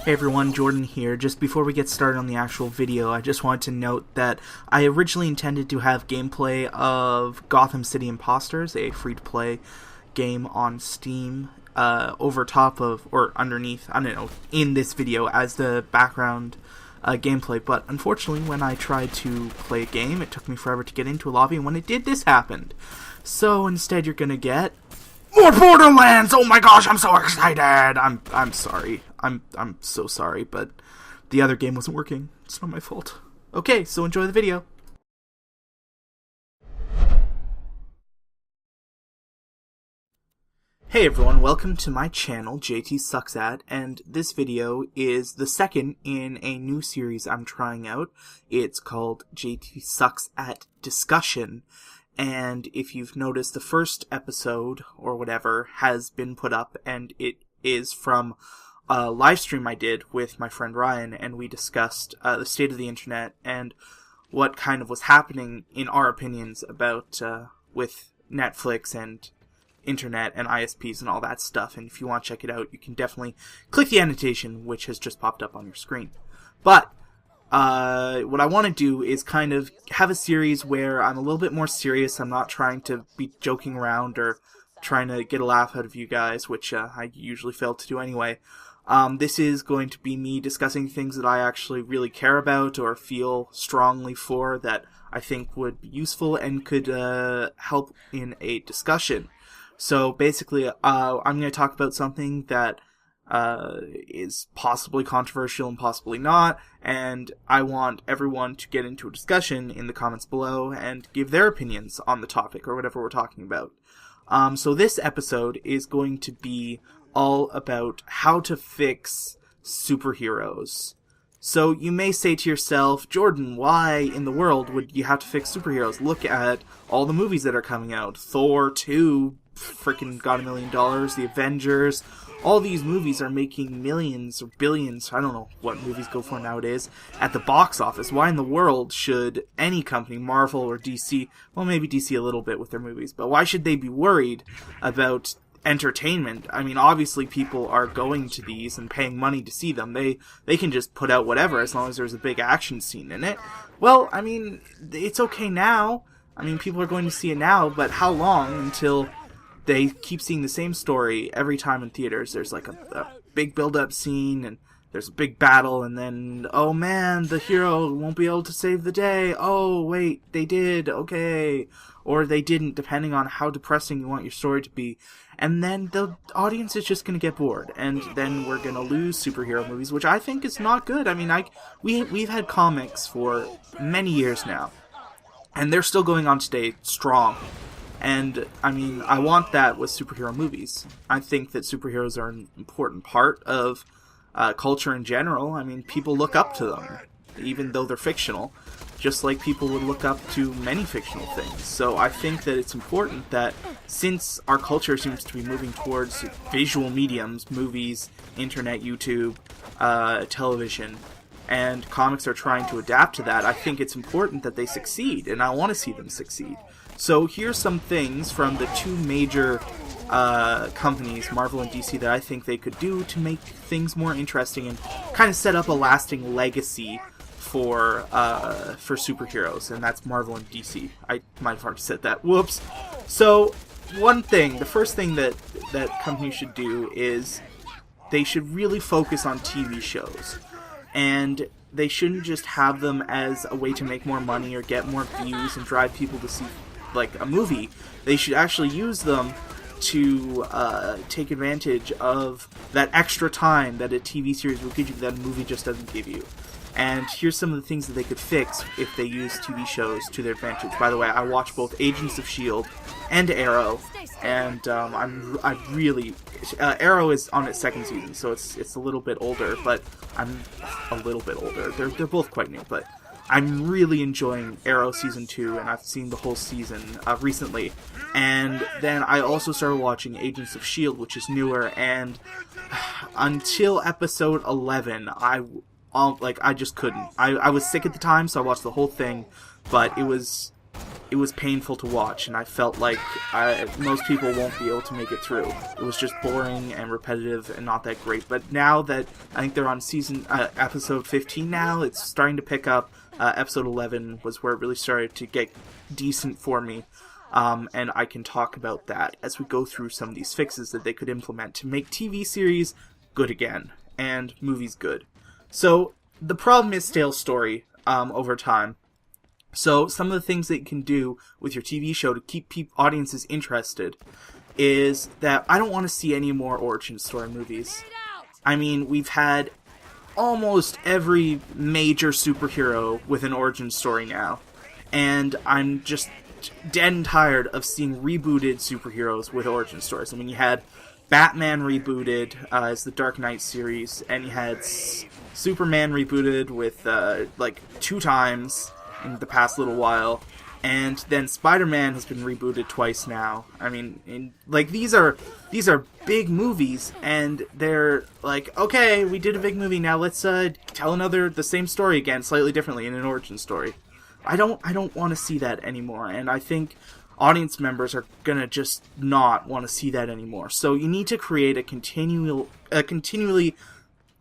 Hey everyone, Jordan here. Just before we get started on the actual video, I just wanted to note that I originally intended to have gameplay of Gotham City Imposters, a free-to-play game on Steam, over top of, or underneath, I don't know, in this video as the background gameplay, but unfortunately when I tried to play a game, it took me forever to get into a lobby, and when it did, this happened. So instead you're gonna get more Borderlands! Oh my gosh, I'm so excited! I'm sorry. I'm so sorry, but the other game wasn't working. It's not my fault. Okay, so enjoy the video. Hey everyone, welcome to my channel, JTeeth Sucks At, and this video is the second in a new series I'm trying out. It's called JTeeth Sucks At Discussion. And if you've noticed, the first episode, or whatever, has been put up, and it is from a live stream I did with my friend Ryan, and we discussed the state of the internet and what kind of was happening, in our opinions, about with Netflix and internet and ISPs and all that stuff. And if you want to check it out, you can definitely click the annotation, which has just popped up on your screen. But what I want to do is kind of have a series where I'm a little bit more serious. I'm not trying to be joking around or trying to get a laugh out of you guys, which I usually fail to do anyway. This is going to be me discussing things that I actually really care about or feel strongly for that I think would be useful and could help in a discussion. So basically, I'm going to talk about something that is possibly controversial and possibly not, and I want everyone to get into a discussion in the comments below and give their opinions on the topic or whatever we're talking about. So this episode is going to be all about how to fix superheroes. So you may say to yourself, Jordan, why in the world would you have to fix superheroes? Look at all the movies that are coming out. Thor 2 freaking got $1 million, The Avengers. All these movies are making millions or billions, I don't know what movies go for nowadays, at the box office. Why in the world should any company, Marvel or DC, well maybe DC a little bit with their movies, but why should they be worried about entertainment? I mean, obviously people are going to these and paying money to see them. They can just put out whatever as long as there's a big action scene in it. Well, I mean, it's okay now. I mean, people are going to see it now, but how long until they keep seeing the same story every time in theaters? There's like a big build-up scene, and there's a big battle, and then, oh man, the hero won't be able to save the day. Oh, wait, they did, okay. Or they didn't, depending on how depressing you want your story to be. And then the audience is just going to get bored, and then we're going to lose superhero movies, which I think is not good. I mean, we've had comics for many years now, and they're still going on today strong. And, I mean, I want that with superhero movies. I think that superheroes are an important part of culture in general. I mean, people look up to them, even though they're fictional, just like people would look up to many fictional things. So I think that it's important that, since our culture seems to be moving towards visual mediums, movies, internet, YouTube, television, and comics are trying to adapt to that, I think it's important that they succeed, and I want to see them succeed. So here's some things from the two major companies, Marvel and DC, that I think they could do to make things more interesting and kind of set up a lasting legacy for superheroes, and that's Marvel and DC. I might have already said that. Whoops. So the first thing that companies should do is they should really focus on TV shows, and they shouldn't just have them as a way to make more money or get more views and drive people to see like a movie. They should actually use them to take advantage of that extra time that a TV series will give you that a movie just doesn't give you. And here's some of the things that they could fix if they use TV shows to their advantage. By the way, I watch both Agents of S.H.I.E.L.D. and Arrow, and I really Arrow is on its second season, so it's a little bit older, but I'm a little bit older. They're both quite new, but I'm really enjoying Arrow Season 2, and I've seen the whole season recently. And then I also started watching Agents of S.H.I.E.L.D., which is newer, and until episode 11, I just couldn't. I was sick at the time, so I watched the whole thing, but it was it was painful to watch, and I felt like most people won't be able to make it through. It was just boring and repetitive and not that great. But now that I think they're on episode 15 now, it's starting to pick up. Episode 11 was where it really started to get decent for me. And I can talk about that as we go through some of these fixes that they could implement to make TV series good again, and movies good. So, the problem is stale story over time. So, some of the things that you can do with your TV show to keep audiences interested is that I don't want to see any more origin story movies. I mean, we've had almost every major superhero with an origin story now, and I'm just dead and tired of seeing rebooted superheroes with origin stories. I mean, you had Batman rebooted as the Dark Knight series, and you had Superman rebooted with like 2 times in the past little while, and then Spider-Man has been rebooted twice now. I mean, these are big movies, and they're like, okay, we did a big movie, now let's tell the same story again, slightly differently in an origin story. I don't want to see that anymore, and I think audience members are gonna just not want to see that anymore. So you need to create a continually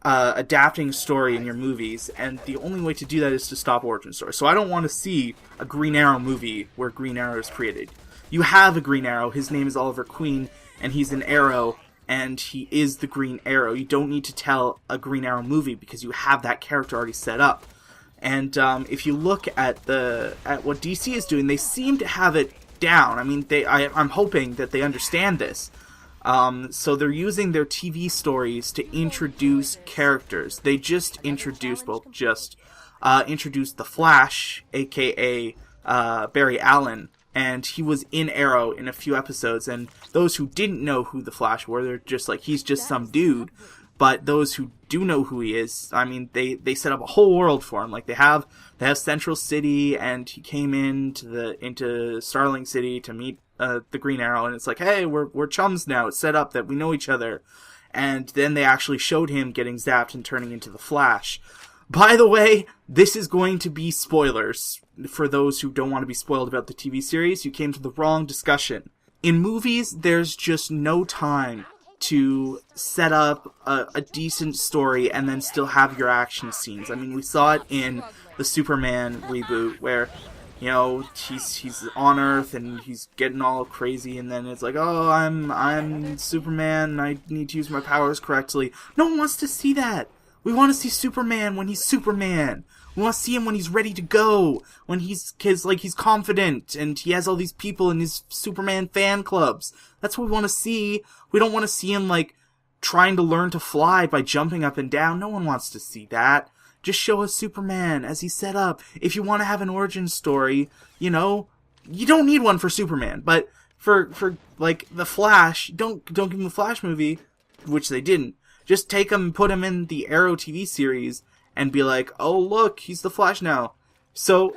adapting story in your movies, and the only way to do that is to stop origin story. So I don't want to see a Green Arrow movie where Green Arrow is created. You have a Green Arrow, his name is Oliver Queen, and he's an Arrow, and he is the Green Arrow. You don't need to tell a Green Arrow movie because you have that character already set up. And if you look at what DC is doing, they seem to have it down. I mean, I'm hoping that they understand this. So they're using their TV stories to introduce characters. They just introduced the Flash, aka Barry Allen, and he was in Arrow in a few episodes. And those who didn't know who the Flash were, they're just like, he's just some dude. But those who do know who he is, I mean, they set up a whole world for him. Like they have Central City, and he came into Starling City to meet the Green Arrow, and it's like, hey, we're chums now. It's set up that we know each other. And then they actually showed him getting zapped and turning into the Flash. By the way, this is going to be spoilers. For those who don't want to be spoiled about the TV series, you came to the wrong discussion. In movies, there's just no time to set up a decent story and then still have your action scenes. I mean, we saw it in the Superman reboot where, you know, he's on Earth and he's getting all crazy, and then it's like, oh, I'm Superman and I need to use my powers correctly. No one wants to see that. We want to see Superman when he's Superman. We want to see him when he's ready to go, when he's confident, and he has all these people in his Superman fan clubs. That's what we want to see. We don't want to see him, trying to learn to fly by jumping up and down. No one wants to see that. Just show us Superman as he's set up. If you want to have an origin story, you know, you don't need one for Superman, but for the Flash, don't give him the Flash movie, which they didn't. Just take him and put him in the Arrow TV series and be like, oh, look, he's the Flash now. So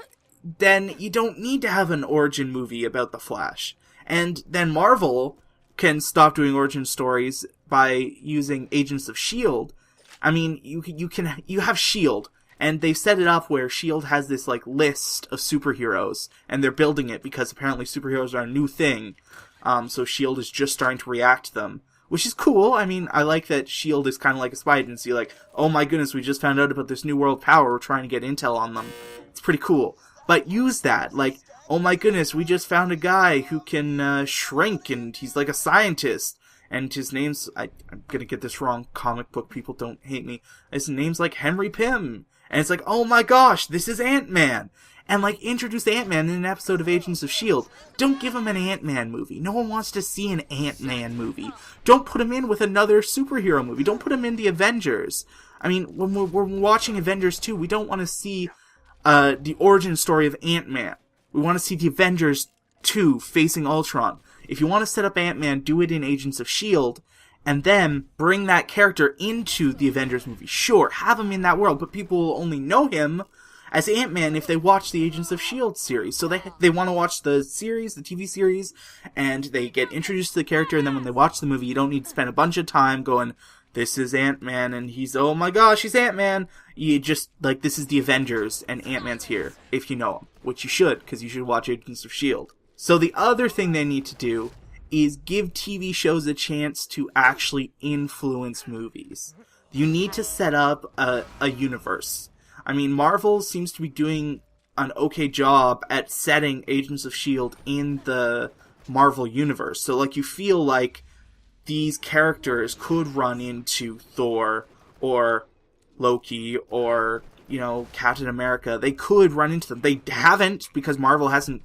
then you don't need to have an origin movie about the Flash. And then Marvel can stop doing origin stories by using Agents of S.H.I.E.L.D. I mean, you have S.H.I.E.L.D., and they've set it up where S.H.I.E.L.D. has this, list of superheroes, and they're building it because apparently superheroes are a new thing. So S.H.I.E.L.D. is just starting to react to them, which is cool. I mean, I like that S.H.I.E.L.D. is kind of like a spy agency, oh my goodness, we just found out about this new world power, we're trying to get intel on them. It's pretty cool. But use that, oh my goodness, we just found a guy who can shrink, and he's like a scientist, and his name's, I'm gonna get this wrong, comic book people don't hate me, his name's Henry Pym, and it's oh my gosh, this is Ant-Man, and introduce Ant-Man in an episode of Agents of S.H.I.E.L.D. Don't give him an Ant-Man movie. No one wants to see an Ant-Man movie. Don't put him in with another superhero movie. Don't put him in the Avengers. I mean, when we're watching Avengers 2, we don't want to see the origin story of Ant-Man. We want to see the Avengers 2 facing Ultron. If you want to set up Ant-Man, do it in Agents of S.H.I.E.L.D., and then bring that character into the Avengers movie. Sure, have him in that world, but people will only know him as Ant-Man if they watch the Agents of S.H.I.E.L.D. series. So they want to watch the series, the TV series, and they get introduced to the character, and then when they watch the movie, you don't need to spend a bunch of time going, this is Ant-Man, and he's, oh my gosh, he's Ant-Man. You just, this is the Avengers, and Ant-Man's here, if you know him. which you should, because you should watch Agents of S.H.I.E.L.D. So the other thing they need to do is give TV shows a chance to actually influence movies. You need to set up a universe. I mean, Marvel seems to be doing an okay job at setting Agents of S.H.I.E.L.D. in the Marvel universe. So, like, you feel like these characters could run into Thor or Loki or, you know, Captain America. They could run into them. They haven't, because Marvel hasn't,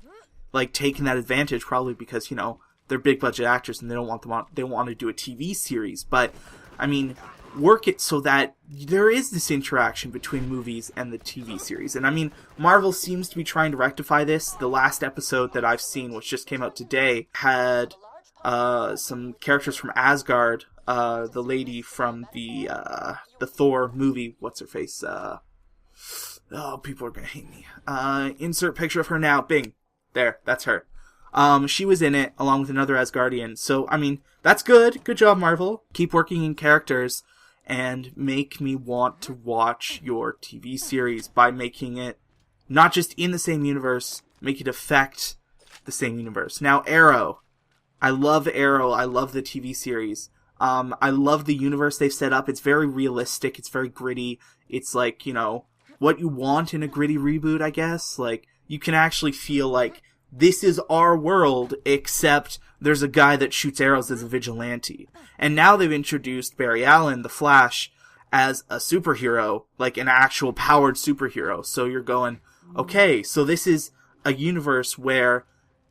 like, taken that advantage, probably because, you know, they're big budget actors and they don't want them on, they want to do a TV series. But, I mean, work it so that there is this interaction between movies and the TV series. And I mean, Marvel seems to be trying to rectify this. The last episode that I've seen, which just came out today, had some characters from Asgard. The lady from the Thor movie, what's her face? Oh, people are gonna hate me. Insert picture of her now. Bing. There, that's her. She was in it, along with another Asgardian. So, I mean, that's good. Good job, Marvel. Keep working in characters, and make me want to watch your TV series by making it not just in the same universe, make it affect the same universe. Now, Arrow. I love Arrow. I love the TV series. I love the universe they've set up. It's very realistic. It's very gritty. It's like, you know, what you want in a gritty reboot, I guess. Like, you can actually feel like this is our world, except there's a guy that shoots arrows as a vigilante. And now they've introduced Barry Allen, the Flash, as a superhero, like an actual powered superhero. So you're going, okay, so this is a universe where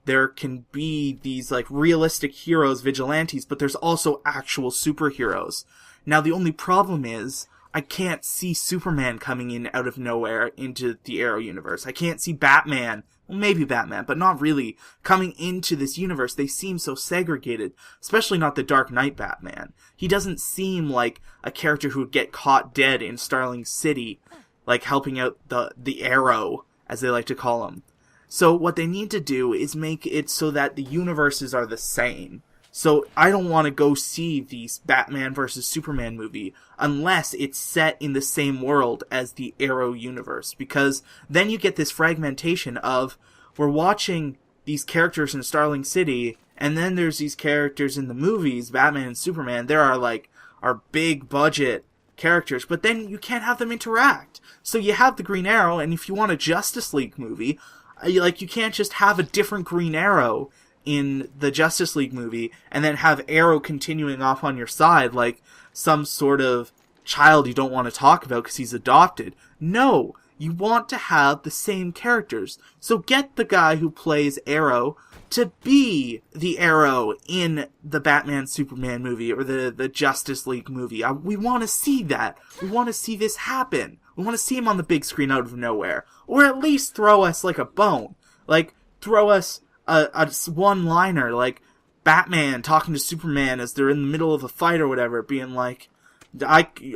there can be these, like, realistic heroes, vigilantes, but there's also actual superheroes. Now, the only problem is, I can't see Superman coming in out of nowhere into the Arrow universe. I can't see Batman, well, maybe Batman, but not really, coming into this universe. They seem so segregated, especially not the Dark Knight Batman. He doesn't seem like a character who would get caught dead in Starling City, like helping out the Arrow, as they like to call him. So what they need to do is make it so that the universes are the same. So I don't want to go see the Batman versus Superman movie unless it's set in the same world as the Arrow universe. Because then you get this fragmentation of, we're watching these characters in Starling City, and then there's these characters in the movies, Batman and Superman. There are, like, our big budget characters, but then you can't have them interact. So you have the Green Arrow, and if you want a Justice League movie, like, you can't just have a different Green Arrow in the Justice League movie and then have Arrow continuing off on your side like some sort of child you don't want to talk about because he's adopted. No, you want to have the same characters. So get the guy who plays Arrow to be the Arrow in the Batman Superman movie or the Justice League movie. We want to see that. We want to see this happen. We want to see him on the big screen out of nowhere. Or at least throw us like a bone. Like, throw us a one-liner, like Batman talking to Superman as they're in the middle of a fight or whatever, being like,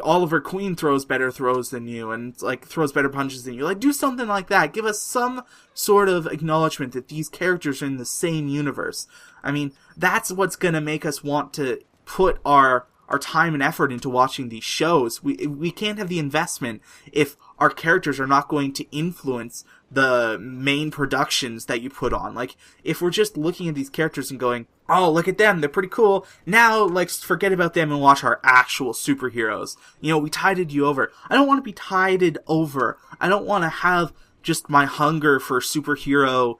Oliver Queen throws better throws than you, and, like, throws better punches than you. Like, do something like that. Give us some sort of acknowledgement that these characters are in the same universe. I mean, that's what's gonna make us want to put our time and effort into watching these shows. We can't have the investment if our characters are not going to influence the main productions that you put on. Like, if we're just looking at these characters and going, oh, look at them, they're pretty cool, now, like, forget about them and watch our actual superheroes. You know, we tided you over. I don't want to be tided over. I don't want to have just my hunger for superhero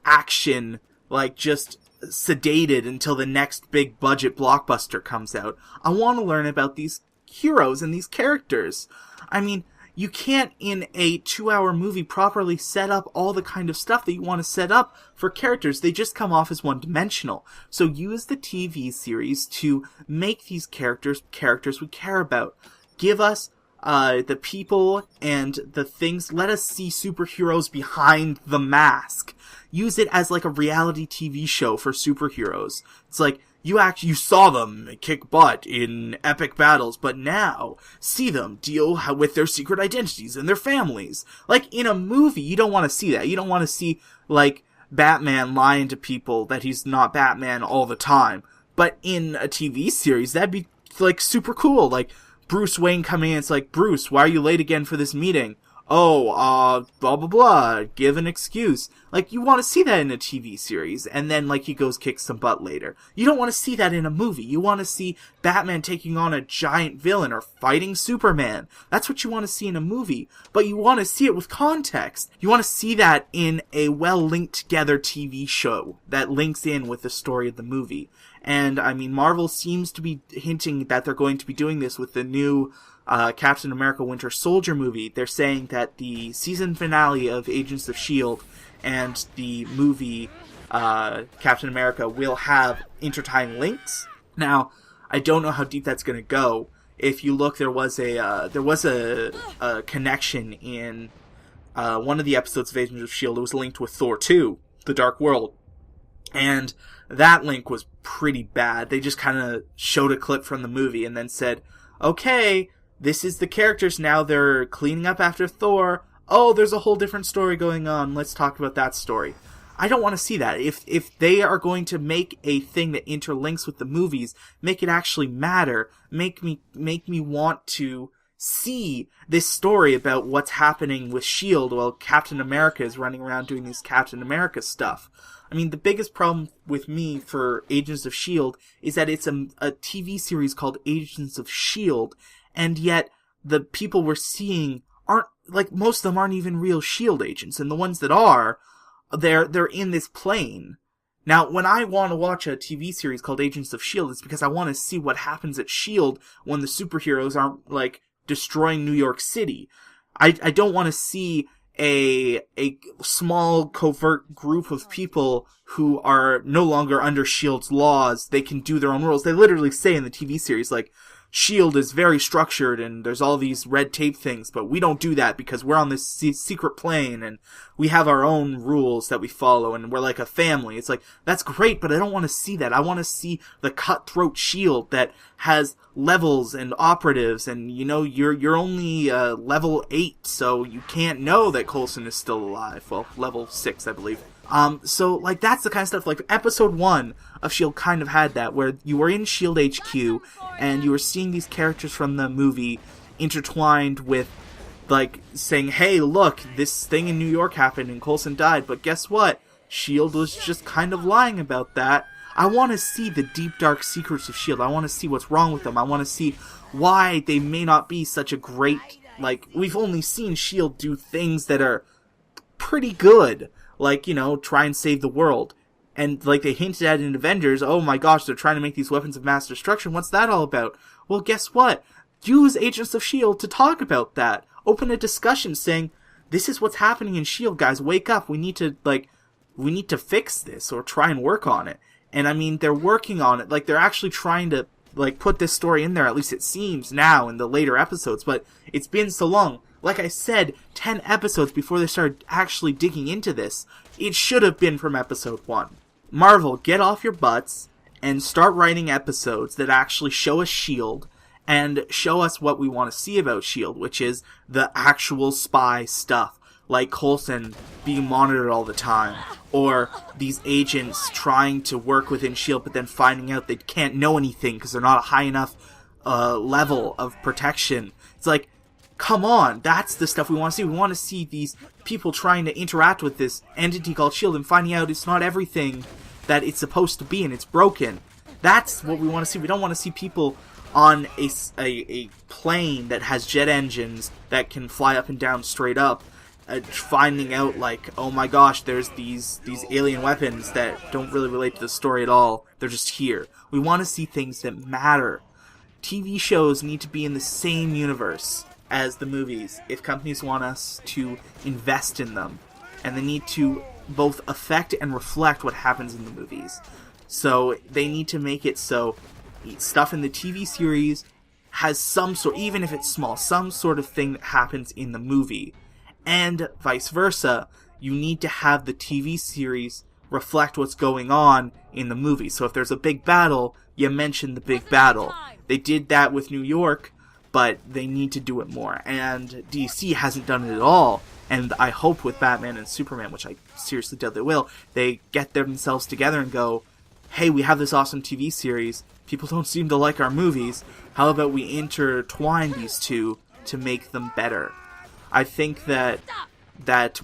action, like, just sedated until the next big budget blockbuster comes out. I want to learn about these heroes and these characters. I mean, you can't in a 2-hour movie properly set up all the kind of stuff that you want to set up for characters. They just come off as one-dimensional. So use the TV series to make these characters we care about. Give us the people and the things. Let us see superheroes behind the mask. Use it as like a reality TV show for superheroes. It's like, you saw them kick butt in epic battles, but now see them deal with their secret identities and their families. Like, in a movie, you don't want to see that. You don't want to see, like, Batman lying to people that he's not Batman all the time. But in a TV series, that'd be, like, super cool. Like, Bruce Wayne coming in, it's like, Bruce, why are you late again for this meeting? blah, blah, blah, give an excuse. Like, you want to see that in a TV series, and then, like, he goes kick some butt later. You don't want to see that in a movie. You want to see Batman taking on a giant villain or fighting Superman. That's what you want to see in a movie. But you want to see it with context. You want to see that in a well-linked-together TV show that links in with the story of the movie. And, I mean, Marvel seems to be hinting that they're going to be doing this with the new Captain America Winter Soldier movie. They're saying that the season finale of Agents of S.H.I.E.L.D. and the movie Captain America will have intertying links. Now, I don't know how deep that's going to go. If you look, there was a connection in one of the episodes of Agents of S.H.I.E.L.D. It was linked with Thor 2, The Dark World. And that link was pretty bad. They just kind of showed a clip from the movie and then said, okay, this is the characters now. They're cleaning up after Thor. Oh, there's a whole different story going on. Let's talk about that story. I don't want to see that. If they are going to make a thing that interlinks with the movies, make it actually matter. Make me want to see this story about what's happening with S.H.I.E.L.D. while Captain America is running around doing this Captain America stuff. I mean, the biggest problem with me for Agents of S.H.I.E.L.D. is that it's a TV series called Agents of S.H.I.E.L.D., and yet the people we're seeing aren't, like, most of them aren't even real S.H.I.E.L.D. agents, and the ones that are, they're in this plane. Now, when I want to watch a TV series called Agents of S.H.I.E.L.D., it's because I want to see what happens at S.H.I.E.L.D. when the superheroes aren't, like, destroying New York City. I don't want to see a small covert group of people who are no longer under S.H.I.E.L.D.'s laws. They can do their own rules. They literally say in the TV series, like, S.H.I.E.L.D. is very structured and there's all these red tape things, but we don't do that because we're on this secret plane and we have our own rules that we follow and we're like a family. It's like, that's great, but I don't want to see that. I want to see the cutthroat S.H.I.E.L.D. that has levels and operatives, and, you know, you're only level 8, so you can't know that Coulson is still alive. Well, level 6, I believe. So, like, that's the kind of stuff, like, episode 1 of S.H.I.E.L.D. kind of had that, where you were in S.H.I.E.L.D. HQ, and you were seeing these characters from the movie intertwined with, like, saying, hey, look, this thing in New York happened and Coulson died, but guess what? S.H.I.E.L.D. was just kind of lying about that. I want to see the deep, dark secrets of S.H.I.E.L.D. I want to see what's wrong with them. I want to see why they may not be such a great, like, we've only seen S.H.I.E.L.D. do things that are pretty good. Like, you know, try and save the world. And, like, they hinted at in Avengers, oh my gosh, they're trying to make these weapons of mass destruction. What's that all about? Well, guess what? Use Agents of S.H.I.E.L.D. to talk about that. Open a discussion saying, this is what's happening in S.H.I.E.L.D., guys. Wake up. We need to fix this or try and work on it. And, I mean, they're working on it. Like, they're actually trying to, like, put this story in there. At least it seems now in the later episodes. But it's been so long. Like I said, 10 episodes before they started actually digging into this. It should have been from episode 1. Marvel, get off your butts and start writing episodes that actually show us S.H.I.E.L.D. and show us what we want to see about S.H.I.E.L.D., which is the actual spy stuff. Like Coulson being monitored all the time, or these agents trying to work within S.H.I.E.L.D. but then finding out they can't know anything because they're not a high enough level of protection. It's like, come on, that's the stuff we want to see. We want to see these people trying to interact with this entity called S.H.I.E.L.D. and finding out it's not everything that it's supposed to be and it's broken. That's what we want to see. We don't want to see people on a plane that has jet engines that can fly up and down straight up, finding out, like, oh my gosh, there's these alien weapons that don't really relate to the story at all. They're just here. We want to see things that matter. TV shows need to be in the same universe as the movies if companies want us to invest in them, and they need to both affect and reflect what happens in the movies. So they need to make it so stuff in the TV series has some sort, even if it's small, some sort of thing that happens in the movie, and vice versa. You need to have the TV series reflect what's going on in the movie. So if there's a big battle, you mention the big battle. They did that with New York, but they need to do it more. And DC hasn't done it at all. And I hope with Batman and Superman, which I seriously doubt they will, they get themselves together and go, hey, we have this awesome TV series. People don't seem to like our movies. How about we intertwine these two to make them better? I think that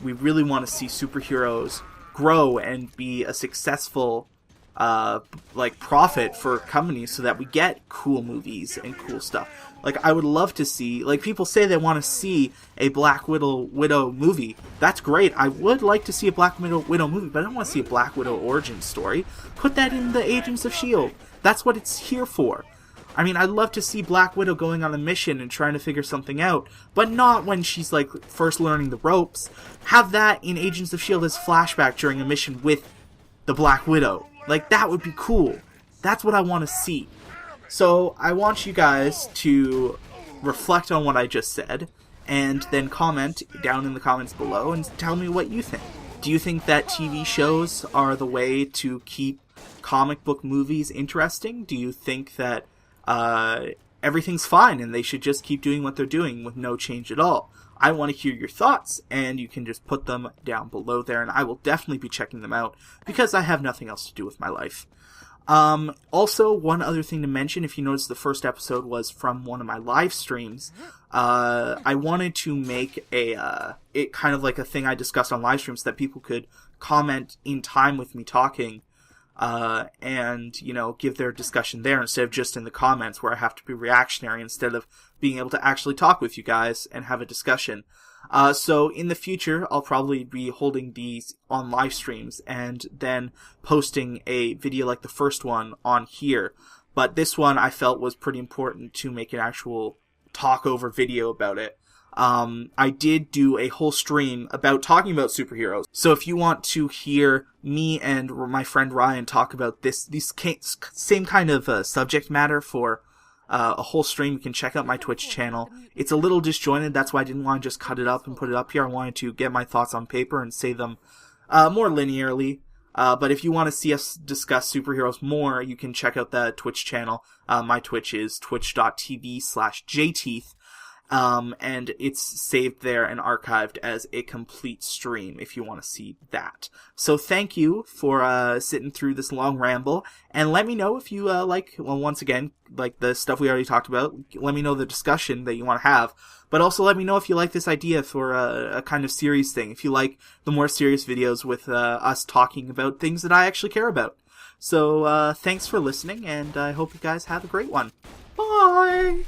we really want to see superheroes grow and be a successful profit for companies, so that we get cool movies and cool stuff. Like, I would love to see, like, people say they want to see a Black Widow movie. That's great. I would like to see a Black Widow movie, but I don't want to see a Black Widow origin story. Put that in the Agents of S.H.I.E.L.D. That's what it's here for. I mean, I'd love to see Black Widow going on a mission and trying to figure something out, but not when she's, like, first learning the ropes. Have that in Agents of S.H.I.E.L.D. as flashback during a mission with the Black Widow. Like, that would be cool. That's what I want to see. So, I want you guys to reflect on what I just said, and then comment down in the comments below and tell me what you think. Do you think that TV shows are the way to keep comic book movies interesting? Do you think that everything's fine and they should just keep doing what they're doing with no change at all? I want to hear your thoughts, and you can just put them down below there, and I will definitely be checking them out, because I have nothing else to do with my life. Also, one other thing to mention, if you notice, the first episode was from one of my live streams. I wanted to make it kind of like a thing I discussed on live streams, that people could comment in time with me talking, and, you know, give their discussion there instead of just in the comments where I have to be reactionary instead of being able to actually talk with you guys and have a discussion. So in the future, I'll probably be holding these on live streams and then posting a video like the first one on here. But this one I felt was pretty important to make an actual talk over video about it. I did do a whole stream about talking about superheroes. So if you want to hear me and my friend Ryan talk about these same kind of subject matter for a whole stream, you can check out my Twitch channel. It's a little disjointed, that's why I didn't want to just cut it up and put it up here. I wanted to get my thoughts on paper and say them more linearly. But if you want to see us discuss superheroes more, you can check out the Twitch channel. My Twitch is twitch.tv/JTeeth. And it's saved there and archived as a complete stream if you want to see that. So thank you for sitting through this long ramble, and let me know if you once again, like the stuff we already talked about. Let me know the discussion that you want to have, but also let me know if you like this idea for a kind of series thing, if you like the more serious videos with us talking about things that I actually care about. So thanks for listening, and I hope you guys have a great one. Bye!